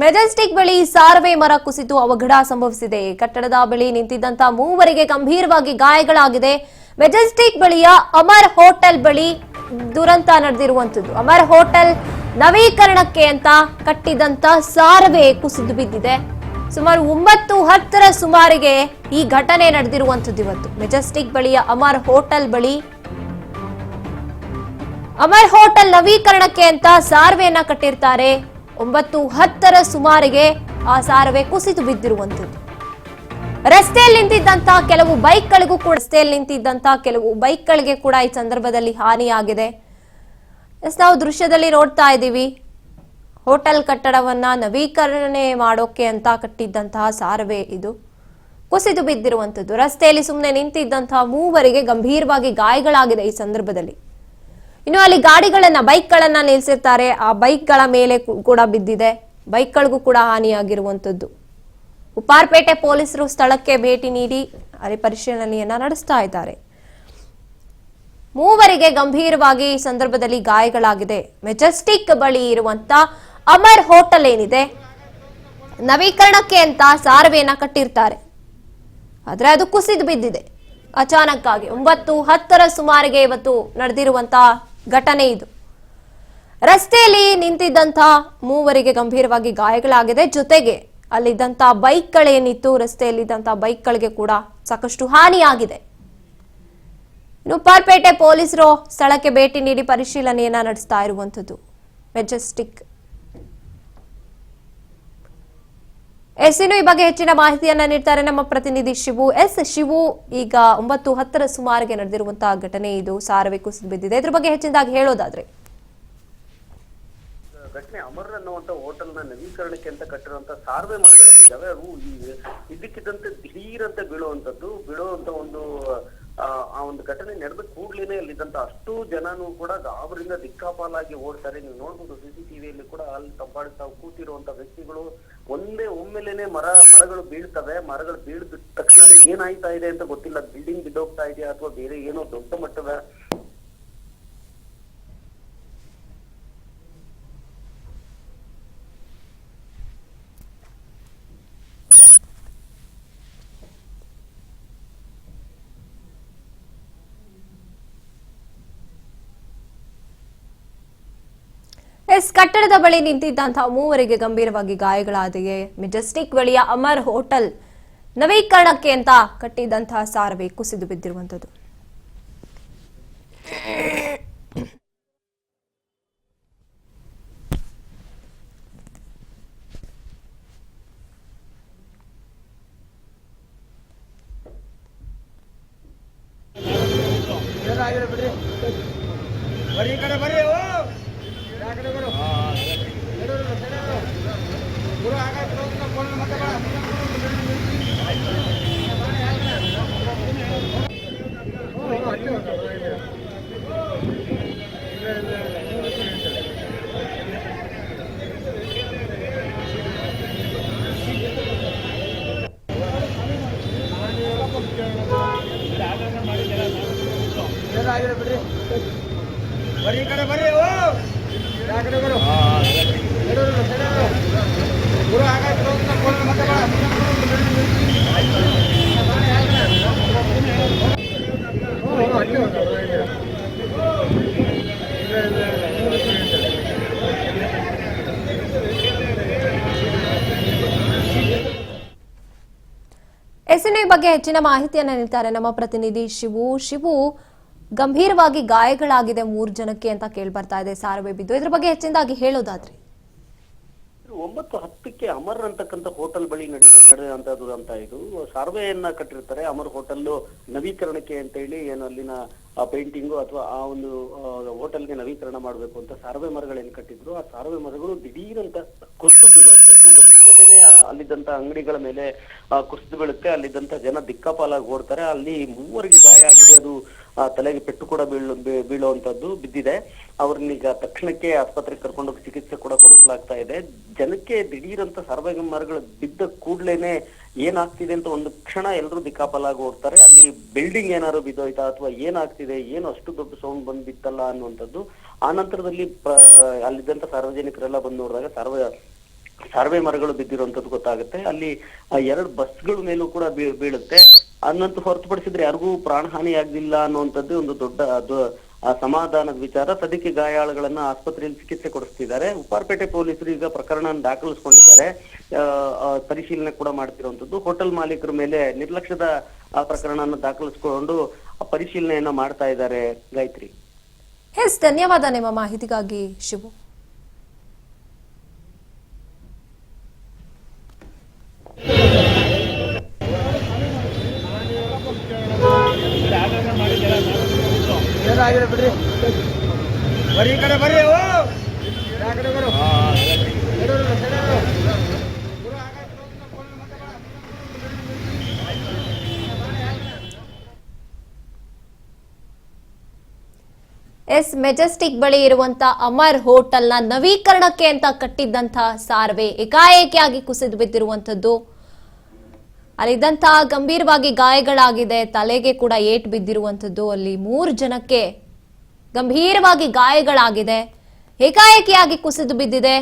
Majestic ಬಳಿ ಸಾರವೆ ಮರ ಕುಸಿದು ಅವಘಡ ಸಂಭವಿಸಿದೆ. ಕಟ್ಟಡದ ಬಳಿ ನಿಂತಿದ್ದಂತ ಮೂವರಿಗೆ ಗಂಭೀರವಾಗಿ ಗಾಯಗಳಾಗಿದೆ. ಮೆಜೆಸ್ಟಿಕ್ ಬಳಿಯ ಅಮರ್ ಹೋಟೆಲ್ ಬಳಿ ದುರಂತ ನಡೆದಿರುವಂತದ್ದು. ಅಮರ್ ಹೋಟೆಲ್ ನವೀಕರಣಕ್ಕೆ ಅಂತ ಕಟ್ಟಿದಂತ ಸಾರವೆ ಕುಸಿದು ಬಿದ್ದಿದೆ. ಸುಮಾರು 9:10ರ ಸುಮಾರಿಗೆ ಈ ಘಟನೆ ನಡೆದಿರುವಂತದ್ದು. ಇವತ್ತು ಮೆಜೆಸ್ಟಿಕ್ ಬಳಿಯ ಅಮರ್ ಹೋಟೆಲ್ ನವೀಕರಣಕ್ಕೆ ಅಂತ ಸಾರವೆಯನ್ನ ಕಟ್ಟಿರ್ತಾರೆ. 9:10ರ ಸುಮಾರಿಗೆ ಆ ಸಾರವೆ ಕುಸಿದು ಬಿದ್ದಿರುವಂತದ್ದು. ರಸ್ತೆಯಲ್ಲಿ ನಿಂತಿದ್ದಂತ ಕೆಲವು ಬೈಕ್ಗಳಿಗೆ ಕೂಡ ಈ ಸಂದರ್ಭದಲ್ಲಿ ಹಾನಿಯಾಗಿದೆ. ನಾವು ದೃಶ್ಯದಲ್ಲಿ ನೋಡ್ತಾ ಇದ್ದೀವಿ, ಹೋಟೆಲ್ ಕಟ್ಟಡವನ್ನ ನವೀಕರಣೆ ಮಾಡೋಕೆ ಅಂತ ಕಟ್ಟಿದ್ದಂತಹ ಸಾರವೆ ಇದು ಕುಸಿದು ಬಿದ್ದಿರುವಂತದ್ದು. ರಸ್ತೆಯಲ್ಲಿ ಸುಮ್ಮನೆ ನಿಂತಿದ್ದಂತಹ ಮೂವರಿಗೆ ಗಂಭೀರವಾಗಿ ಗಾಯಗಳಾಗಿದೆ. ಈ ಸಂದರ್ಭದಲ್ಲಿ ಇನ್ನು ಅಲ್ಲಿ ಬೈಕ್ಗಳನ್ನ ನಿಲ್ಲಿಸಿರ್ತಾರೆ, ಆ ಬೈಕ್ಗಳ ಮೇಲೆ ಕೂಡ ಬಿದ್ದಿದೆ. ಬೈಕ್ಗಳಿಗೂ ಕೂಡ ಹಾನಿಯಾಗಿರುವಂತದ್ದು. ಉಪ್ಪಾರಪೇಟೆ ಪೊಲೀಸರು ಸ್ಥಳಕ್ಕೆ ಭೇಟಿ ನೀಡಿ ಅಲ್ಲಿ ಪರಿಶೀಲನೆಯನ್ನ ನಡೆಸ್ತಾ ಇದ್ದಾರೆ. ಮೂವರಿಗೆ ಗಂಭೀರವಾಗಿ ಈ ಸಂದರ್ಭದಲ್ಲಿ ಗಾಯಗಳಾಗಿದೆ. ಮೆಜೆಸ್ಟಿಕ್ ಬಳಿ ಇರುವಂತ ಅಮರ್ ಹೋಟೆಲ್ ಏನಿದೆ, ನವೀಕರಣಕ್ಕೆ ಅಂತ ಸಾರವೆಯನ್ನ ಕಟ್ಟಿರ್ತಾರೆ, ಆದ್ರೆ ಅದು ಕುಸಿದು ಬಿದ್ದಿದೆ ಅಚಾನಕ್ ಆಗಿ. 9:10ರ ಸುಮಾರಿಗೆ ಇವತ್ತು ನಡೆದಿರುವಂತ ಘಟನೆ ಇದು. ರಸ್ತೆಯಲ್ಲಿ ನಿಂತಿದ್ದಂತ ಮೂವರಿಗೆ ಗಂಭೀರವಾಗಿ ಗಾಯಗಳಾಗಿದೆ. ಜೊತೆಗೆ ಅಲ್ಲಿದ್ದಂತ ಬೈಕ್ಗಳೇನಿತ್ತು, ರಸ್ತೆಯಲ್ಲಿದ್ದಂತ ಬೈಕ್ಗಳಿಗೆ ಕೂಡ ಸಾಕಷ್ಟು ಹಾನಿಯಾಗಿದೆ. ಇನ್ನು ಉಪ್ಪಾರಪೇಟೆ ಪೊಲೀಸರು ಸ್ಥಳಕ್ಕೆ ಭೇಟಿ ನೀಡಿ ಪರಿಶೀಲನೆಯನ್ನ ನಡೆಸ್ತಾ ಇರುವಂತದ್ದು. ಮೆಜೆಸ್ಟಿಕ್ ಇನ್ನು ಈ ಬಗ್ಗೆ ಹೆಚ್ಚಿನ ಮಾಹಿತಿಯನ್ನ ನೀಡ್ತಾರೆ ನಮ್ಮ ಪ್ರತಿನಿಧಿ ಶಿವು. ಶಿವು, ಈಗ 9:10ರ ಸುಮಾರಿಗೆ ನಡೆದಿರುವಂತಹ ಘಟನೆ ಇದು, ಸಾರವೆ ಕುಸಿದು ಬಿದ್ದಿದೆ. ಇದ್ರ ಬಗ್ಗೆ ಹೆಚ್ಚಿನದಾಗಿ ಹೇಳೋದಾದ್ರೆ ಘಟನೆ ಅಮರ್ ಅನ್ನುವಂತ ಹೋಟೆಲ್ ನ ನವೀಕರಣಕ್ಕೆ ಅಂತ ಕಟ್ಟಿರುವಂತ ಸಾರವೆ ಮರಗಳಿದ್ದಾವೆ. ಅವು ಇದಕ್ಕಿದ್ದಂತೆ ದಿಢೀರಂತೆ ಬೀಳುವಂತ ಒಂದು ಘಟನೆ ನಡೆದ ಕೂಡ್ಲೇನೆ ಅಲ್ಲಿದ್ದಂತ ಅಷ್ಟು ಜನನು ಕೂಡ ಗಾಬರಿಯಿಂದ ದಿಕ್ಕಾಪಾಲಾಗಿ ಓಡ್ತಾರೆ. ನೀವು ನೋಡ್ಬೋದು CCTVಯಲ್ಲಿ ಕೂಡ ಅಲ್ಲಿ ತಂಪಾಡಿಸ್ತಾ ಕೂತಿರುವಂತ ವ್ಯಕ್ತಿಗಳು ಒಮ್ಮೆಲೇನೆ ಮರಗಳು ಬೀಳ್ತವೆ. ಮರಗಳು ಬೀಳ್ದ ತಕ್ಷಣ ಏನಾಯ್ತಾ ಇದೆ ಅಂತ ಗೊತ್ತಿಲ್ಲ. ಬಿಲ್ಡಿಂಗ್ ಬಿದ್ದೋಗ್ತಾ ಇದೆಯಾ ಅಥವಾ ಬೇರೆ ಏನೋ ದೊಡ್ಡ ಮಟ್ಟದ ಕಟ್ಟಡದ ಬಳಿ ನಿಂತಿದ್ದಂತಹ ಮೂವರಿಗೆ ಗಂಭೀರವಾಗಿ ಗಾಯಗಳಾಗಿವೆ. ಮೆಜೆಸ್ಟಿಕ್ ಬಳಿಯ ಅಮರ್ ಹೋಟೆಲ್ ನವೀಕರಣಕ್ಕೆ ಅಂತ ಕಟ್ಟಿದಂತಹ ಸಾರವೆ ಕುಸಿದು ಬಿದ್ದಿರುವಂತದ್ದು. ಈ ಬಗ್ಗೆ ಹೆಚ್ಚಿನ ಮಾಹಿತಿಯನ್ನ ನೀಡ್ತಾರೆ ನಮ್ಮ ಪ್ರತಿನಿಧಿ ಶಿವು. ಗಂಭೀರವಾಗಿ ಗಾಯಗಳಾಗಿದೆ 3 ಜನಕ್ಕೆ ಅಂತ ಕೇಳಿ ಬರ್ತಾ ಇದೆ, ಸಾರವೆ ಬಿದ್ದು. ಇದ್ರ ಬಗ್ಗೆ ಹೆಚ್ಚಿನದಾಗಿ ಹೇಳೋದಾದ್ರೆ 9:10ಕ್ಕೆ ಅಮರ್ ಅಂತಕ್ಕಂಥ ಹೋಟೆಲ್ ಬಳಿ ನಡೆಯುವಂತದ್ದು ಅಂತ ಇದು ಸಾರವೆಯನ್ನ ಕಟ್ಟಿರ್ತಾರೆ. ಅಮರ್ ಹೋಟೆಲ್ ನವೀಕರಣಕ್ಕೆ ಅಂತ ಹೇಳಿ ಏನು ಅಲ್ಲಿನ ಪೇಂಟಿಂಗು ಅಥವಾ ಆ ಒಂದು ಹೋಟೆಲ್ಗೆ ನವೀಕರಣ ಮಾಡಬೇಕು ಅಂತ ಸಾರವೆ ಮರಗಳೇನು ಕಟ್ಟಿದ್ರು, ಆ ಸಾರವೆ ಮರಗಳು ದಿಢೀರಂತ ಕುಸಿದು ಬೀಳುವಂತದ್ದು. ಒಂದನೇನೆ ಅಲ್ಲಿದ್ದಂತ ಅಂಗಡಿಗಳ ಮೇಲೆ ಕುಸಿದು ಬೀಳುತ್ತೆ. ಅಲ್ಲಿದ್ದಂತ ಜನ ದಿಕ್ಕಾಪಾಲಾಗಿ ಓಡ್ತಾರೆ. ಅಲ್ಲಿ ಮೂವರಿಗೆ ಗಾಯ ಆಗಿದೆ. ಅದು ತಲೆಗೆ ಪೆಟ್ಟು ಕೂಡ ಬೀಳುವಂತದ್ದು ಬಿದ್ದಿದೆ. ಅವ್ರನ್ನೀಗ ತಕ್ಷಣಕ್ಕೆ ಆಸ್ಪತ್ರೆಗೆ ಕರ್ಕೊಂಡೋಗಿ ಚಿಕಿತ್ಸೆ ಕೂಡ ಕೊಡಿಸಲಾಗ್ತಾ ಇದೆ. ಜನಕ್ಕೆ ದಿಢೀರಂತ ಸಾರವೆ ಮರಗಳು ಬಿದ್ದ ಕೂಡ್ಲೇನೆ ಏನಾಗ್ತಿದೆ ಅಂತ ಒಂದು ಕ್ಷಣ ಎಲ್ಲರೂ ದಿಕ್ಕಾಪಾಲಾಗಿ ಓಡ್ತಾರೆ. ಅಲ್ಲಿ ಬಿಲ್ಡಿಂಗ್ ಏನಾದ್ರು ಬಿದ್ದೋಯ್ತಾ ಅಥವಾ ಏನಾಗ್ತಿದೆ, ಏನು ಅಷ್ಟು ದೊಡ್ಡ ಸೌಂಡ್ ಬಂದ್ ಬಿತ್ತಲ್ಲ ಅನ್ನುವಂಥದ್ದು. ಆ ನಂತರದಲ್ಲಿ ಅಲ್ಲಿದ್ದಂತ ಸಾರ್ವಜನಿಕರೆಲ್ಲ ಬಂದು ನೋಡಿದಾಗ ಸಾರ್ವೆ ಮರಗಳು ಬಿದ್ದಿರುವಂತದ್ದು ಗೊತ್ತಾಗುತ್ತೆ. ಅಲ್ಲಿ 2 ಬಸ್ಗಳ ಮೇಲೂ ಕೂಡ ಬೀಳುತ್ತೆ. ಅನ್ನಂತೂ ಹೊರತುಪಡಿಸಿದ್ರೆ ಯಾರಿಗೂ ಪ್ರಾಣಹಾನಿ ಆಗ್ಲಿಲ್ಲ ಅನ್ನುವಂಥದ್ದು ಒಂದು ದೊಡ್ಡ ಸಮಾಧಾನದ ವಿಚಾರ. ಸದ್ಯಕ್ಕೆ ಗಾಯಾಳುಗಳನ್ನ ಆಸ್ಪತ್ರೆಯಲ್ಲಿ ಚಿಕಿತ್ಸೆ ಕೊಡಿಸ್ತಿದ್ದಾರೆ. ಉಪ್ಪಾರಪೇಟೆ ಪೊಲೀಸರು ಈಗ ಪ್ರಕರಣ ದಾಖಲಿಸಿಕೊಂಡಿದ್ದಾರೆ. ಪರಿಶೀಲನೆ ಕೂಡ ಮಾಡ್ತಿರುವಂತದ್ದು. ಹೋಟೆಲ್ ಮಾಲೀಕರ ಮೇಲೆ ನಿರ್ಲಕ್ಷ್ಯದ ಪ್ರಕರಣವನ್ನು ದಾಖಲಿಸಿಕೊಂಡು ಪರಿಶೀಲನೆಯನ್ನ ಮಾಡ್ತಾ ಇದ್ದಾರೆ. ಗಾಯತ್ರಿ, ಎಸ್, ಧನ್ಯವಾದ ನಿಮ್ಮ ಮಾಹಿತಿಗಾಗಿ ಶಿವು. ಬಿಡ್ರಿ ಬರೀ ಕಡೆ ಬರ್ರಿ ಎಸ್, ಮೆಜೆಸ್ಟಿಕ್ ಬಳಿ ಇರುವಂತ ಅಮರ್ ಹೋಟೆಲ್ನ ನವೀಕರಣಕ್ಕೆ ಅಂತ ಕಟ್ಟಿದ್ದಂತಹ ಸಾರ್ವೆ ಏಕಾಏಕಿಯಾಗಿ ಕುಸಿದು ಬಿದ್ದಿರುವಂತದ್ದು. ಅಲ್ಲಿದ್ದಂತಹ ಗಂಭೀರವಾಗಿ ಗಾಯಗಳಾಗಿದೆ. ತಲೆಗೆ ಕೂಡ ಏಟು ಬಿದ್ದಿರುವಂತದ್ದು. ಅಲ್ಲಿ 3 ಜನಕ್ಕೆ ಗಂಭೀರವಾಗಿ ಗಾಯಗಳಾಗಿದೆ. ಏಕಾಏಕಿಯಾಗಿ ಕುಸಿದು ಬಿದ್ದಿದೆ.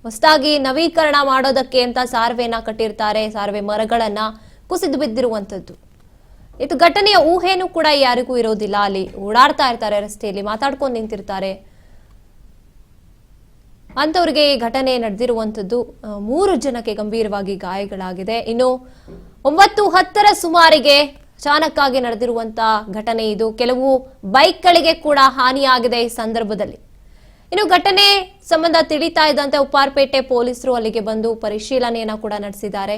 ಹೊಸದಾಗಿ ನವೀಕರಣ ಮಾಡೋದಕ್ಕೆ ಅಂತ ಸಾರ್ವೆನ ಕಟ್ಟಿರ್ತಾರೆ. ಸಾರ್ವೆ ಮರಗಳನ್ನ ಕುಸಿದು ಬಿದ್ದಿರುವಂತದ್ದು. ಇದು ಘಟನೆಯ ಊಹೆನೂ ಕೂಡ ಯಾರಿಗೂ ಇರೋದಿಲ್ಲ. ಅಲ್ಲಿ ಓಡಾಡ್ತಾ ಇರ್ತಾರೆ, ರಸ್ತೆಯಲ್ಲಿ ಮಾತಾಡ್ಕೊಂಡು ನಿಂತಿರ್ತಾರೆ. ಅಂತವ್ರಿಗೆ ಈ ಘಟನೆ ನಡೆದಿರುವಂತದ್ದು. 3 ಜನಕ್ಕೆ ಗಂಭೀರವಾಗಿ ಗಾಯಗಳಾಗಿದೆ. ಇನ್ನು 9:10 ಸುಮಾರಿಗೆ ಅಚಾನಕ್ಕಾಗಿ ನಡೆದಿರುವಂತಹ ಘಟನೆ ಇದು. ಕೆಲವು ಬೈಕ್ಗಳಿಗೆ ಕೂಡ ಹಾನಿಯಾಗಿದೆ ಈ ಸಂದರ್ಭದಲ್ಲಿ. ಇನ್ನು ಘಟನೆ ಸಂಬಂಧ ತಿಳಿತಾ ಇದ್ದಂತೆ ಉಪ್ಪಾರಪೇಟೆ ಪೊಲೀಸರು ಅಲ್ಲಿಗೆ ಬಂದು ಪರಿಶೀಲನೆಯನ್ನ ಕೂಡ ನಡೆಸಿದ್ದಾರೆ.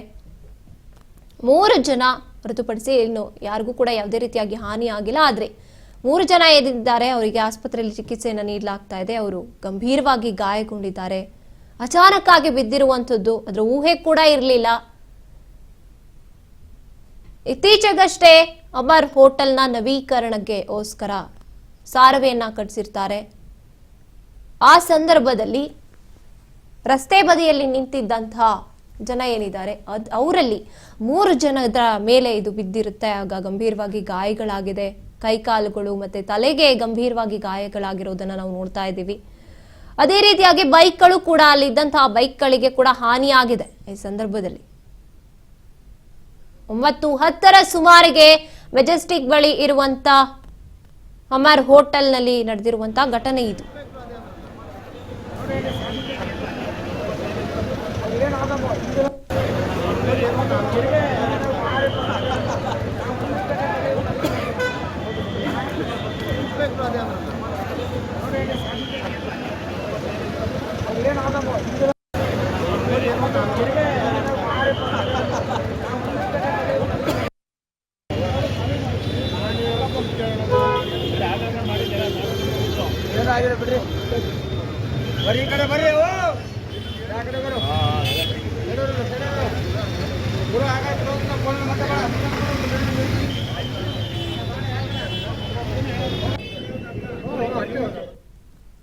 3 ಜನ ಹೊರತುಪಡಿಸಿ ಇನ್ನು ಯಾರಿಗೂ ಕೂಡ ಯಾವುದೇ ರೀತಿಯಾಗಿ ಹಾನಿ ಆಗಿಲ್ಲ. ಆದ್ರೆ 3 ಜನ ಏನಿದ್ದಾರೆ ಅವರಿಗೆ ಆಸ್ಪತ್ರೆಯಲ್ಲಿ ಚಿಕಿತ್ಸೆಯನ್ನು ನೀಡಲಾಗ್ತಾ ಇದೆ. ಅವರು ಗಂಭೀರವಾಗಿ ಗಾಯಗೊಂಡಿದ್ದಾರೆ. ಅಚಾನಕ್ಕಾಗಿ ಬಿದ್ದಿರುವಂತದ್ದು, ಅದರ ಊಹೆ ಕೂಡ ಇರಲಿಲ್ಲ. ಇತ್ತೀಚೆಗಷ್ಟೇ ಅಮರ್ ಹೋಟೆಲ್ನ ನವೀಕರಣಕ್ಕೋಸ್ಕರ ಸಾರ್ವೆಯನ್ನ ಕಟ್ಟಿಸಿರ್ತಾರೆ. ಆ ಸಂದರ್ಭದಲ್ಲಿ ರಸ್ತೆ ಬದಿಯಲ್ಲಿ ನಿಂತಿದ್ದಂತಹ ಜನ ಏನಿದ್ದಾರೆ ಅವರಲ್ಲಿ 3 ಜನದ ಮೇಲೆ ಇದು ಬಿದ್ದಿರುತ್ತೆ. ಆಗ ಗಂಭೀರವಾಗಿ ಗಾಯಗಳಾಗಿದೆ. ಕೈಕಾಲುಗಳು ಮತ್ತೆ ತಲೆಗೆ ಗಂಭೀರವಾಗಿ ಗಾಯಗಳಾಗಿರೋದನ್ನ ನಾವು ನೋಡ್ತಾ ಇದ್ದೀವಿ. ಅದೇ ರೀತಿಯಾಗಿ ಬೈಕ್ಗಳು ಕೂಡ ಅಲ್ಲಿದ್ದಂತಹ ಬೈಕ್ಗಳಿಗೆ ಕೂಡ ಹಾನಿಯಾಗಿದೆ. ಈ ಸಂದರ್ಭದಲ್ಲಿ 9:10 ಸುಮಾರಿಗೆ ಮೆಜೆಸ್ಟಿಕ್ ಬಳಿ ಇರುವಂತ ಅಮರ್ ಹೋಟೆಲ್ನಲ್ಲಿ ನಡೆದಿರುವಂತಹ ಘಟನೆ ಇದು. ಬಿಡ್ರಿ ಬರೀ ಕಡೆ ಬರ್ರಿ ಗುರು